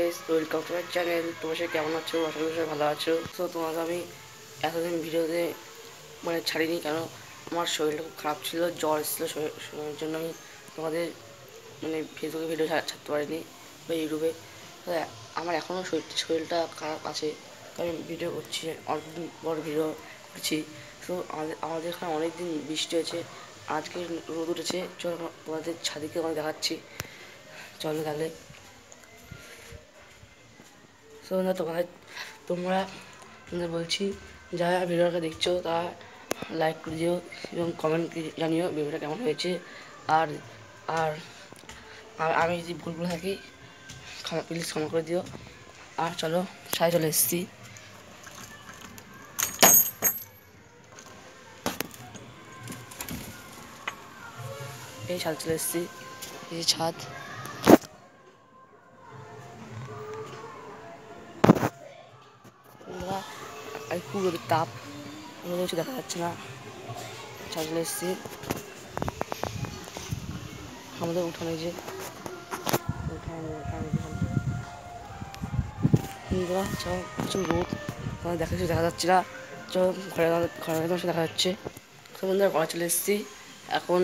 Guys, welcome to my channel. তোমার সে কেমন আছো? আশা করি সবাই ভালো আছো। তো তোমাকে আমি এতদিন ভিডিওতে ছাড়িনি, কেন আমার শরীরটা খুব খারাপ ছিল, জ্বর এসেছিলো, শরীরের জন্য আমি তোমাদের ফেসবুকে ভিডিও ছাড়তে পারিনি বা ইউটিউবে। তো আমার এখনও শরীরটা খারাপ আছে, কারণ ভিডিও করছি, অনেকদিন পর ভিডিও করছি। তো আমাদের এখানে অনেক দিন বৃষ্টি হয়েছে, আজকে রোদ উঠেছে। চলো তোমাদের ছাদিকে আমি দেখাচ্ছি, চলো তাহলে। সো তোমরা তোমাদের বলছি, যারা ভিডিওটা দেখছো তারা লাইক করে দিও এবং কমেন্ট জানিও ভিডিওটা কেমন হয়েছে। আর আর আর আমি যদি ভুল বলে থাকি প্লিজ ক্ষমা করে দিও। আর চলো, ছাদে চলে এসেছি। এই ছাদ চলে এসেছি, এই ছাদ। খুব রোদের তাপ, রোদে কিছু দেখা যাচ্ছে না। ছাদ চলে এসেছি, আমাদের উঠানে যে প্রচুর রোদ, কিছু দেখা যাচ্ছে না। ঘরে দেখা যাচ্ছে। তো বন্ধুরা, ঘরে চলে এসেছি। এখন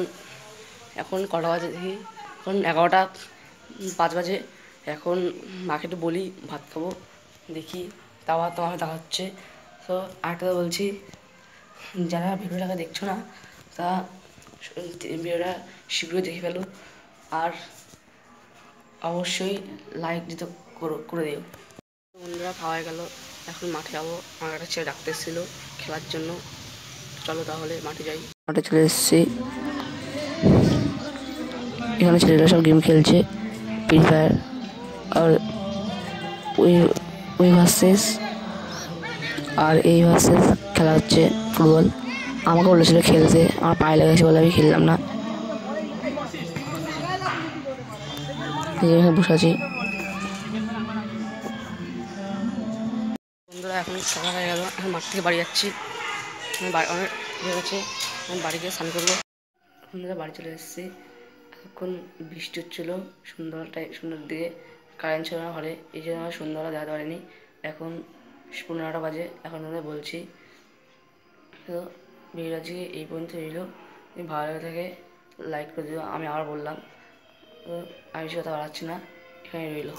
এখন কটা বাজে দেখি, এখন 11টা 5 বাজে। এখন মাকে একটু বলি ভাত খাবো, দেখি তোমাকে দেখা হচ্ছে। তো আরেকটা বলছি, যারা ভিডিওটাকে দেখছো না তা ভিডিওটা শীঘ্রই দেখে ফেলো, আর অবশ্যই লাইক দিতে করে দিও। বন্ধুরা, খাওয়া হয়ে গেল, এখন মাঠে যাবো। আমার একটা ছেলে ডাকতে এসেছিলো খেলার জন্য। চলো তাহলে মাঠে যাই। মাঠে চলে এসেছি, এখানে ছেলেরা সব গেম খেলছে, ফ্রি ফায়ার। আর ওই ভার্সেস আর এই ভার্সেস খেলা হচ্ছে ফুটবল। আমাকে বলেছিল খেলতে, আমার পায়ে লেগেছে বলে আমি খেললাম না। এখানে বসে আছি। বন্ধুরা, এখন সকাল হয়ে গেল, এখন মাঠ থেকে বাড়ি যাচ্ছি। অনেক হয়ে গেছে, আমি বাড়ি গিয়ে স্নান করবো। বন্ধুরা, বাড়ি চলে এসেছি। এখন বৃষ্টি হচ্ছিলো সুন্দর দিকে, কারেন্ট ছিল না ঘরে, এই জন্য আমার সন্ধ্যাবেলা দেখাতে পারিনি। এখন 15টা বাজে। এখন তোমাদের বলছি, তো ভিডিও আজকে এই পর্যন্ত রইল। যদি ভালো লাগে থাকে লাইক করে দিও। আমি আবার বললাম, তো আমি বেশি কথা বাড়াচ্ছি না, এখানে রইল।